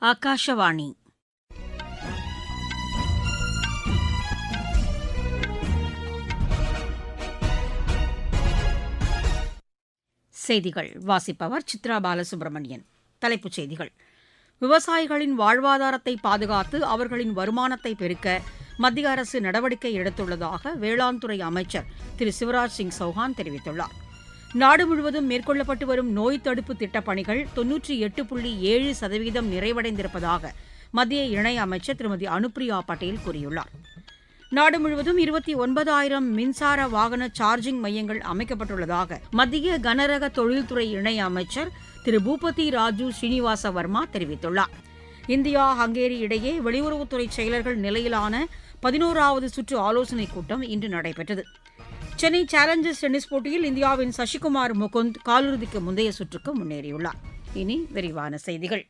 ஆகாஷவாணி செய்திகள் வாசிப்பவர் சித்ரா பாலசுப்ரமணியன். தலைப்புச் செய்திகள். விவசாயிகளின் வாழ்வாதாரத்தை பாதுகாத்து அவர்களின் வருமானத்தை பெருக்க மத்திய அரசு நடவடிக்கை எடுத்துள்ளதாக வேளாண் துறை அமைச்சர் திரு சிவராஜ் சிங் சௌஹான் தெரிவித்துள்ளார். நாடு முழுவதும் மேற்கொள்ளப்பட்டு வரும் நோய் தடுப்பு திட்டப் பணிகள் 98.7% நிறைவடைந்திருப்பதாக மத்திய இணையமைச்சர் திருமதி அனுப்பிரியா பட்டேல் கூறியுள்ளார். நாடு முழுவதும் 29,000 மின்சார வாகன சார்ஜிங் மையங்கள் அமைக்கப்பட்டுள்ளதாக மத்திய கனரக தொழில்துறை இணையமைச்சர் திரு பூபதி ராஜு ஸ்ரீனிவாச வர்மா தெரிவித்துள்ளார். இந்தியா ஹங்கேரி இடையே வெளியுறவுத்துறை செயலர்கள் நிலையிலான 11வது சுற்று ஆலோசனைக் கூட்டம் இன்று நடைபெற்றது. சென்னை சேலஞ்சர்ஸ் டென்னிஸ் போட்டியில் இந்தியாவின் சசிகுமார் முகுந்த் காலிறுதிக்கு முந்தைய சுற்றுக்கு முன்னேறியுள்ளார். இனி விரிவான செய்திகள்.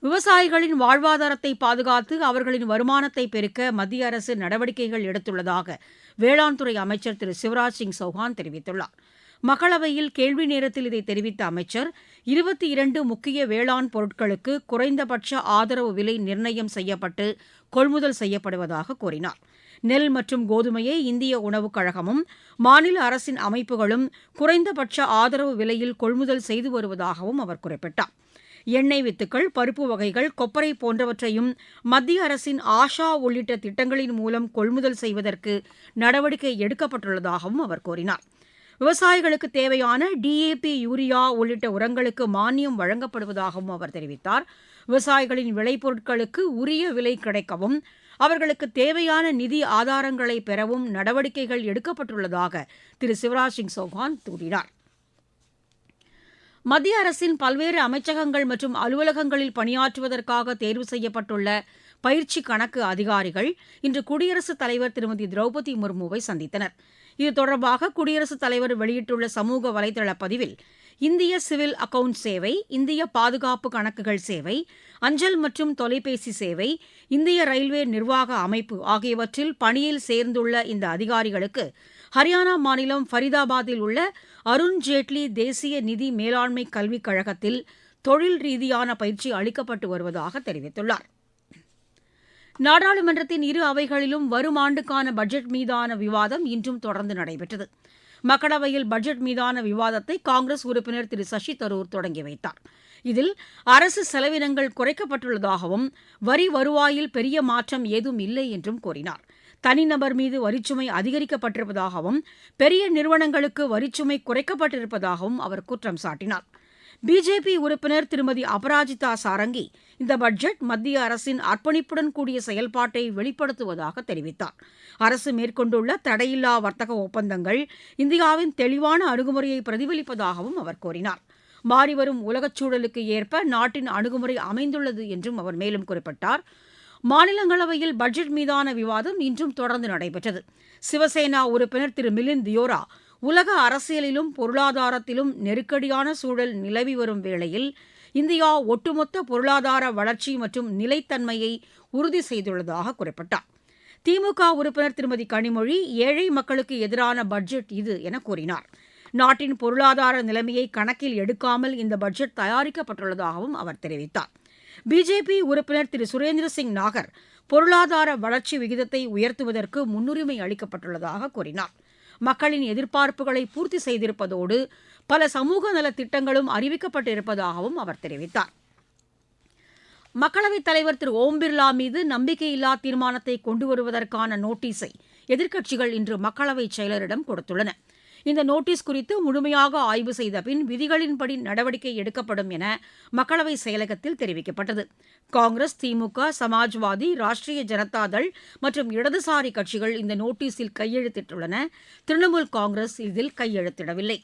விவசாயிகளின் வாழ்வாதாரத்தை பாதுகாத்து அவர்களின் வருமானத்தை பெருக்க மத்திய அரசு நடவடிக்கைகள் எடுத்துள்ளதாக வேளாண் துறை அமைச்சர் திரு சிவராஜ் சிங் சௌஹான் தெரிவித்துள்ளார். மக்களவையில் கேள்வி நேரத்தில் இதை தெரிவித்த அமைச்சர் 22 முக்கிய வேளாண் பொருட்களுக்கு குறைந்தபட்ச ஆதரவு விலை நிர்ணயம் செய்யப்பட்டு கொள்முதல் செய்யப்படுவதாக கூறினார். நெல் மற்றும் கோதுமையை இந்திய உணவுக் கழகமும் மாநில அரசின் அமைப்புகளும் குறைந்தபட்ச ஆதரவு விலையில் கொள்முதல் செய்து வருவதாகவும் அவர் குறிப்பிட்டார். எண்ணெய் வித்துக்கள், பருப்பு வகைகள், கொப்பரை போன்றவற்றையும் மத்திய அரசின் ஆஷா உள்ளிட்ட திட்டங்களின் மூலம் கொள்முதல் செய்வதற்கு நடவடிக்கை எடுக்கப்பட்டுள்ளதாகவும் அவர் கூறினார். விவசாயிகளுக்கு தேவையான டிஏபி, யூரியா உள்ளிட்ட உரங்களுக்கு மானியம் வழங்கப்படுவதாகவும் அவர் தெரிவித்தார். விவசாயிகளின் விளைபொருட்களுக்கு உரிய விலை கிடைக்கவும் அவர்களுக்கு தேவையான நிதி ஆதாரங்களை பெறவும் நடவடிக்கைகள் எடுக்கப்பட்டுள்ளதாக திரு சிவராஜ் சிங் சௌஹான் கூறினார். மத்திய அரசின் பல்வேறு அமைச்சகங்கள் மற்றும் அலுவலகங்களில் பணியாற்றுவதற்காக தேர்வு செய்யப்பட்டுள்ள பயிற்சி கணக்கு அதிகாரிகள் இன்று குடியரசுத் தலைவர் திருமதி திரௌபதி முர்முவை சந்தித்தனர். இது தொடர்பாக குடியரசுத் தலைவர் வெளியிட்டுள்ள சமூக வலைதள பதிவில், இந்திய சிவில் அக்கவுண்ட் சேவை, இந்திய பாதுகாப்பு கணக்குகள் சேவை, அஞ்சல் மற்றும் தொலைபேசி சேவை, இந்திய ரயில்வே நிர்வாக அமைப்பு ஆகியவற்றில் பணியில் சேர்ந்துள்ள இந்த அதிகாரிகளுக்கு ஹரியானா மாநிலம் ஃபரிதாபாத்தில் உள்ள அருண்ஜேட்லி தேசிய நிதி மேலாண்மை கல்விக் கழகத்தில் தொழில் ரீதியான பயிற்சி அளிக்கப்பட்டு வருவதாக தெரிவித்துள்ளார். நாடாளுமன்றத்தின் இரு அவைகளிலும் வரும் ஆண்டுக்கான பட்ஜெட் மீதான விவாதம் இன்றும் தொடர்ந்து நடைபெற்றது. மக்களவையில் பட்ஜெட் மீதான விவாதத்தை காங்கிரஸ் உறுப்பினர் திரு சசி தரூர் தொடங்கி வைத்தார். இதில் அரசு செலவினங்கள் குறைக்கப்பட்டுள்ளதாகவும் வரி வருவாயில் பெரிய மாற்றம் ஏதும் இல்லை என்றும் கூறினார். தனிநபர் மீது வரிச்சுமை அதிகரிக்கப்பட்டிருப்பதாகவும் பெரிய நிறுவனங்களுக்கு வரிச்சுமை குறைக்கப்பட்டிருப்பதாகவும் அவர் குற்றம் சாட்டினார். பிஜேபி உறுப்பினர் திருமதி அபராஜிதா சாரங்கி இந்த பட்ஜெட் மத்திய அரசின் அர்ப்பணிப்புடன் கூடிய செயல்பாட்டை வெளிப்படுத்துவதாக தெரிவித்தார். அரசு மேற்கொண்டுள்ள தடையில்லா வர்த்தக ஒப்பந்தங்கள் இந்தியாவின் தெளிவான அணுகுமுறையை பிரதிபலிப்பதாகவும் அவர் கூறினார். மாறிவரும் உலகச் சூழலுக்கு ஏற்ப நாட்டின் அணுகுமுறை அமைந்துள்ளது என்றும் அவர் மேலும் குறிப்பிட்டார். மாநிலங்களவையில் பட்ஜெட் மீதான விவாதம் இன்றும் தொடர்ந்து நடைபெற்றது. சிவசேனா உறுப்பினர் திரு மிலிந்த் தியோரா உலக அரசியலிலும் பொருளாதாரத்திலும் நெருக்கடியான சூழல் நிலவி வரும் வேளையில் இந்தியா ஒட்டுமொத்த பொருளாதார வளர்ச்சி மற்றும் நிலைத்தன்மையை உறுதி செய்துள்ளதாக குறிப்பிட்டார். திமுக உறுப்பினர் திருமதி கனிமொழி ஏழை மக்களுக்கு எதிரான பட்ஜெட் இது என கூறினார். நாட்டின் பொருளாதார நிலைமையை கணக்கில் எடுக்காமல் இந்த பட்ஜெட் தயாரிக்கப்பட்டுள்ளதாகவும் அவர் தெரிவித்தார். பிஜேபி உறுப்பினர் திரு சுரேந்திர சிங் நாகர் பொருளாதார வளர்ச்சி விகிதத்தை உயர்த்துவதற்கு முன்னுரிமை அளிக்கப்பட்டுள்ளதாக கூறினார். மக்களின் எதிர்பார்ப்புகளை பூர்த்தி செய்திருப்பதோடு பல சமூக நலத் திட்டங்களும் அறிவிக்கப்பட்டிருப்பதாகவும் அவர் தெரிவித்தார். மக்களவைத் தலைவர் திரு ஓம் பிர்லா மீது நம்பிக்கையில்லா தீர்மானத்தை கொண்டு வருவதற்கான நோட்டீஸை எதிர்க்கட்சிகள் இன்று மக்களவைச் செயலரிடம் கொடுத்துள்ளன. இந்த நோட்டீஸ் குறித்து முழுமையாக ஆய்வு செய்த பின் விதிகளின்படி நடவடிக்கை எடுக்கப்படும் என மக்களவை செயலகத்தில் தெரிவிக்கப்பட்டது. காங்கிரஸ், திமுக, சமாஜ்வாதி, ராஷ்டிரிய ஜனதாதள் மற்றும் இடதுசாரி கட்சிகள் இந்த நோட்டீஸில் கையெழுத்திட்டுள்ளன. திரிணாமுல் காங்கிரஸ் இதில் கையெழுத்திடவில்லை.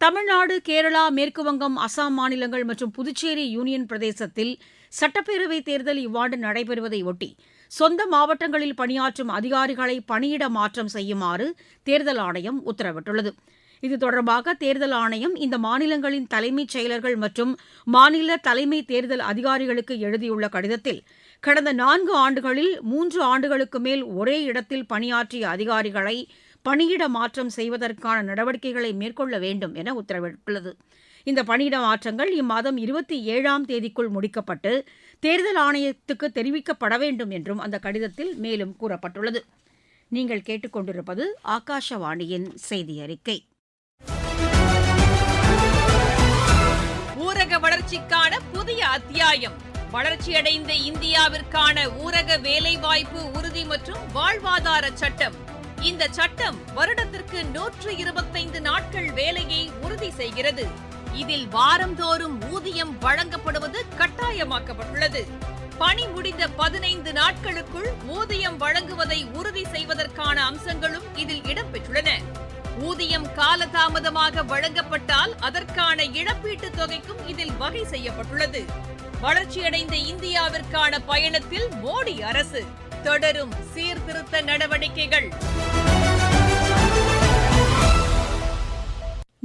தமிழ்நாடு, கேரளா, மேற்குவங்கம், அசாம் மாநிலங்கள் மற்றும் புதுச்சேரி யூனியன் பிரதேசத்தில் சட்டப்பேரவைத் தேர்தல் இவ்வாண்டு நடைபெறுவதை ஒட்டி சொந்த மாவட்டங்களில் பணியாற்றும் அதிகாரிகளை பணியிட மாற்றம் செய்யுமாறு தேர்தல் ஆணையம் உத்தரவிட்டுள்ளது. இது தொடர்பாக தேர்தல் ஆணையம் இந்த மாநிலங்களின் தலைமைச் செயலர்கள் மற்றும் மாநில தலைமை தேர்தல் அதிகாரிகளுக்கு எழுதியுள்ள கடிதத்தில், கடந்த 4 ஆண்டுகளில் 3 ஆண்டுகளுக்கு மேல் ஒரே இடத்தில் பணியாற்றிய அதிகாரிகளை பணியிட மாற்றம் செய்வதற்கான நடவடிக்கைகளை மேற்கொள்ள வேண்டும் என உத்தரவிட்டுள்ளது. இந்த பணியிட மாற்றங்கள் இம்மாதம் 27ஆம் தேதிக்குள் முடிக்கப்பட்டு தேர்தல் ஆணையத்துக்கு தெரிவிக்கப்பட வேண்டும் என்றும் அந்த கடிதத்தில் மேலும் கூறப்பட்டுள்ளது. நீங்கள் கேட்டுக்கொண்டிருப்பது ஆகாஷவாணியின் செய்தி அறிக்கை. ஊரக வளர்ச்சிக்கான புதிய அத்தியாயம். வளர்ச்சியடைந்த இந்தியாவிற்கான ஊரக வேலைவாய்ப்பு உறுதி மற்றும் வாழ்வாதார சட்டம். இந்த சட்டம் வருடத்திற்கு 125 நாட்கள் வேலையை உறுதி செய்கிறது. இதில் வாரந்தோறும் ஊதியம் வழங்கப்படுவது கட்டாயமாக்கப்பட்டுள்ளது. பணி முடிந்த 15 நாட்களுக்குள் ஊதியம் வழங்குவதை உறுதி செய்வதற்கான அம்சங்களும் இதில் இடம்பெற்றுள்ளன. ஊதியம் காலதாமதமாக வழங்கப்பட்டால் அதற்கான இழப்பீட்டுத் தொகைக்கும் இதில் வகை செய்யப்பட்டுள்ளது. வளர்ச்சியடைந்த இந்தியாவிற்கான பயணத்தில் மோடி அரசு தொடரும் சீர்திருத்த நடவடிக்கைகள்.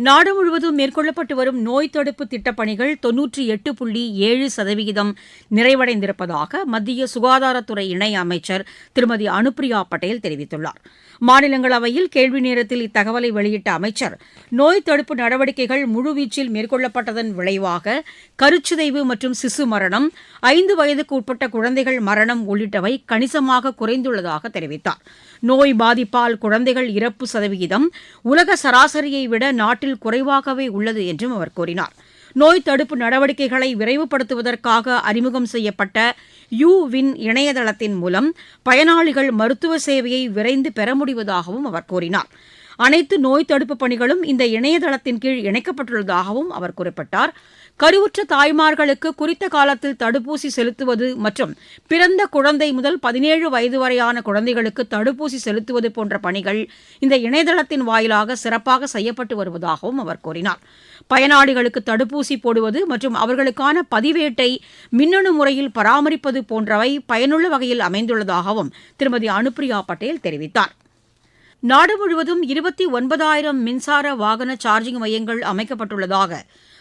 நாடு முழுவதும் மேற்கொள்ளப்பட்டு வரும் நோய் தடுப்பு திட்டப் பணிகள் 98.7% நிறைவடைந்திருப்பதாக மத்திய சுகாதாரத்துறை இணை அமைச்சர் திருமதி அனுப்பிரியா பட்டேல் தெரிவித்துள்ளார். மாநிலங்களவையில் கேள்வி நேரத்தில் இத்தகவலை வெளியிட்ட அமைச்சர், நோய் தடுப்பு நடவடிக்கைகள் முழுவீச்சில் மேற்கொள்ளப்பட்டதன் விளைவாக கருச்சிதைவு மற்றும் சிசு மரணம், 5 வயதுக்கு உட்பட்ட குழந்தைகள் மரணம் உள்ளிட்டவை கணிசமாக குறைந்துள்ளதாக தெரிவித்தார். நோய் பாதிப்பால் குழந்தைகள் இறப்பு சதவிகிதம் உலக சராசரியை விட நாட்டில் குறைவாகவே உள்ளது என்றும் அவர் கூறினார். நோய் தடுப்பு நடவடிக்கைகளை விரைவுபடுத்துவதற்காக அறிமுகம் செய்யப்பட்ட யூவின் இணையதளத்தின் மூலம் பயனாளிகள் மருத்துவ சேவையை விரைந்து பெற முடிவதாகவும் அவர் கூறினார். அனைத்து நோய் தடுப்பு பணிகளும் இந்த இணையதளத்தின் கீழ் இணைக்கப்பட்டுள்ளதாகவும் அவர் குறிப்பிட்டார். கருவுற்ற தாய்மார்களுக்கு குறித்த காலத்தில் தடுப்பூசி செலுத்துவது மற்றும் பிறந்த குழந்தை முதல் 17 வயது வரையான குழந்தைகளுக்கு தடுப்பூசி செலுத்துவது போன்ற பணிகள் இந்த இணையதளத்தின் வாயிலாக சிறப்பாக செய்யப்பட்டு வருவதாகவும் அவர் கூறினார். பயனாளிகளுக்கு தடுப்பூசி போடுவது மற்றும் அவர்களுக்கான பதிவேட்டை மின்னணு முறையில் பராமரிப்பது போன்றவை பயனுள்ள வகையில் அமைந்துள்ளதாகவும் திருமதி அனுப்பிரியா பட்டேல் தெரிவித்தார். நாடு முழுவதும் 29,000 மின்சார வாகன சார்ஜிங் மையங்கள் அமைக்கப்பட்டுள்ளதாக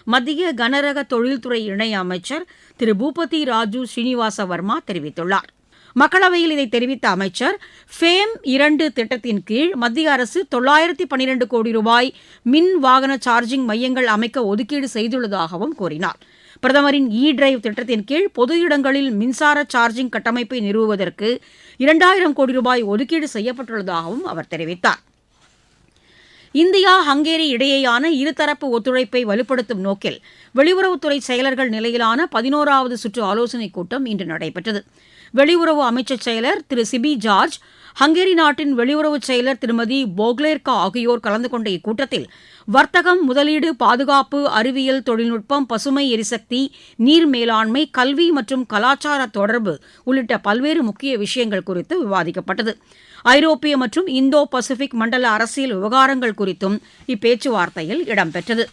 மத்திய கனரக தொழில்துறை இணை அமைச்சர் திரு பூபதி ராஜு ஸ்ரீனிவாச வர்மா தெரிவித்துள்ளார். மக்களவையில் இதை தெரிவித்த அமைச்சர், ஃபேம் 2 திட்டத்தின் கீழ் மத்திய அரசு 912 கோடி ரூபாய் மின் வாகன சார்ஜிங் மையங்கள் அமைக்க ஒதுக்கீடு செய்துள்ளதாகவும் கூறினார். பிரதமரின் டிரைவ் திட்டத்தின் கீழ் பொது இடங்களில் மின்சார சார்ஜிங் கட்டமைப்பை நிறுவுவதற்கு 2000 கோடி ரூபாய் ஒதுக்கீடு செய்யப்பட்டுள்ளதாகவும் அவர் தெரிவித்தார். இந்தியா ஹங்கேரி இடையேயான இருதரப்பு ஒத்துழைப்பை வலுப்படுத்தும் நோக்கில் வெளியுறவுத்துறை செயலர்கள் நிலையிலான 11வது சுற்று ஆலோசனைக் கூட்டம் இன்று நடைபெற்றது. வெளியுறவு அமைச்சர் செயலர் திரு சிபி ஜார்ஜ், ஹங்கேரி நாட்டின் வெளியுறவு செயலர் திருமதி போக்லேர்கா ஆகியோர் கலந்து கொண்ட இக்கூட்டத்தில் வர்த்தகம், முதலீடு, பாதுகாப்பு, அறிவியல் தொழில்நுட்பம், பசுமை எரிசக்தி, நீர் மேலாண்மை, கல்வி மற்றும் கலாச்சார தொடர்பு உள்ளிட்ட பல்வேறு முக்கிய விஷயங்கள் குறித்து விவாதிக்கப்பட்டது. ஐரோப்பிய மற்றும் இந்தோ பசிபிக் மண்டல அரசியல் விவகாரங்கள் குறித்தும் இப்பேச்சுவார்த்தையில் இடம்பெற்றது.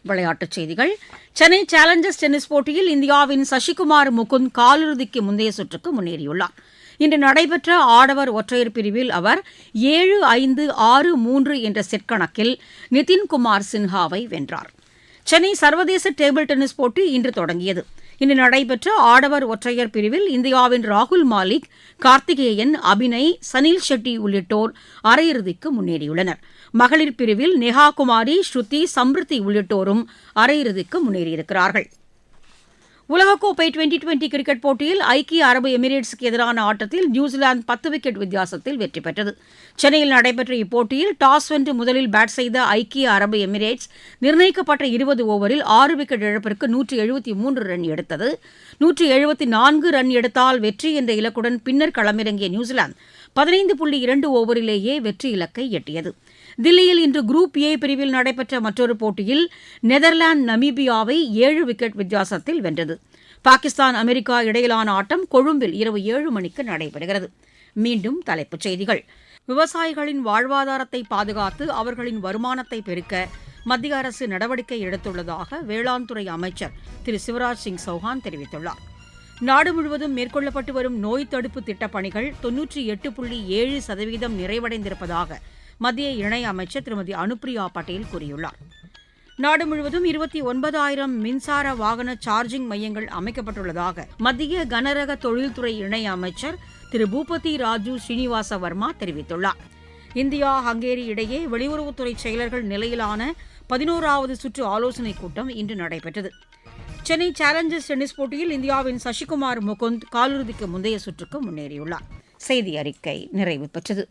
விளையாட்டுச் செய்திகள். சென்னை சேலஞ்சர்ஸ் டென்னிஸ் போட்டியில் இந்தியாவின் சசிகுமார் முகுந்த் காலிறுதிக்கு முந்தைய சுற்றுக்கு முன்னேறியுள்ளார். இன்று நடைபெற்ற ஆடவர் ஒற்றையர் பிரிவில் அவர் 7-5, 6-3 என்ற செட் கணக்கில் நிதின்குமார் சின்ஹாவை வென்றார். சென்னை சர்வதேச டேபிள் டென்னிஸ் போட்டி இன்று தொடங்கியது. இன்று நடைபெற்ற ஆடவர் ஒற்றையர் பிரிவில் இந்தியாவின் ராகுல் மாலிக், கார்த்திகேயன், அபினய், சனில் ஷெட்டி உள்ளிட்டோர் அரையிறுதிக்கு முன்னேறியுள்ளனர். மகளிர் பிரிவில் நெஹா குமாரி, ஸ்ருதி, சம்ருதி உள்ளிட்டோரும் அரையிறுதிக்கு முன்னேறியிருக்கிறார்கள். உலகக்கோப்பை 2020 கிரிக்கெட் போட்டியில் ஐக்கிய அரபு எமிரேட்ஸுக்கு எதிரான ஆட்டத்தில் நியூசிலாந்து 10 விக்கெட் வித்தியாசத்தில் வெற்றி பெற்றது. சென்னையில் நடைபெற்ற இப்போட்டியில் டாஸ் வென்று முதலில் பேட் செய்த ஐக்கிய அரபு எமிரேட்ஸ் நிர்ணயிக்கப்பட்ட 20 ஓவரில் 6 விக்கெட் இழப்பிற்கு 173 ரன் எடுத்தது. 174 ரன் எடுத்தால் வெற்றி என்ற இலக்குடன் பின்னர் களமிறங்கிய நியூசிலாந்து 15.2 ஓவரிலேயே வெற்றி இலக்கை எட்டியது. தில்லியில் இன்று குரூப் ஏ பிரிவில் நடைபெற்ற மற்றொரு போட்டியில் நெதர்லாந்து நமீபியாவை 7 விக்கெட் வித்தியாசத்தில் வென்றது. பாகிஸ்தான், அமெரிக்கா இடையிலான ஆட்டம் கொழும்பில் இரவு 7 மணிக்கு நடைபெறுகிறது. மீண்டும் தலைப்புச் செய்திகள். விவசாயிகளின் வாழ்வாதாரத்தை பாதுகாத்து அவர்களின் வருமானத்தை பெருக்க மத்திய அரசு நடவடிக்கை எடுத்துள்ளதாக வேளாண் துறை அமைச்சர் திரு சிவராஜ் சிங் சௌஹான் தெரிவித்துள்ளார். நாடு முழுவதும் மேற்கொள்ளப்பட்டு வரும் நோய் தடுப்பு திட்டப் பணிகள் 98.7% நிறைவடைந்திருப்பதாக மத்திய இணையமைச்சர் திருமதி அனுப்பிரியா பட்டேல் கூறியுள்ளார். நாடு முழுவதும் 29,000 மின்சார வாகன சார்ஜிங் மையங்கள் அமைக்கப்பட்டுள்ளதாக மத்திய கனரக தொழில்துறை இணையமைச்சர் திரு பூபதி ராஜு ஸ்ரீனிவாச வர்மா தெரிவித்துள்ளார். இந்தியா ஹங்கேரி இடையே வெளியுறவுத்துறை செயலர்கள் நிலையிலான 11வது சுற்று ஆலோசனைக் கூட்டம் இன்று நடைபெற்றது. சென்னை சேலஞ்சர்ஸ் டென்னிஸ் போட்டியில் இந்தியாவின் சசிகுமார் முகுந்த் காலிறுதிக்கு முந்தைய சுற்றுக்கு முன்னேறியுள்ளார். செய்தி அறிக்கை நிறைவு பெற்றது.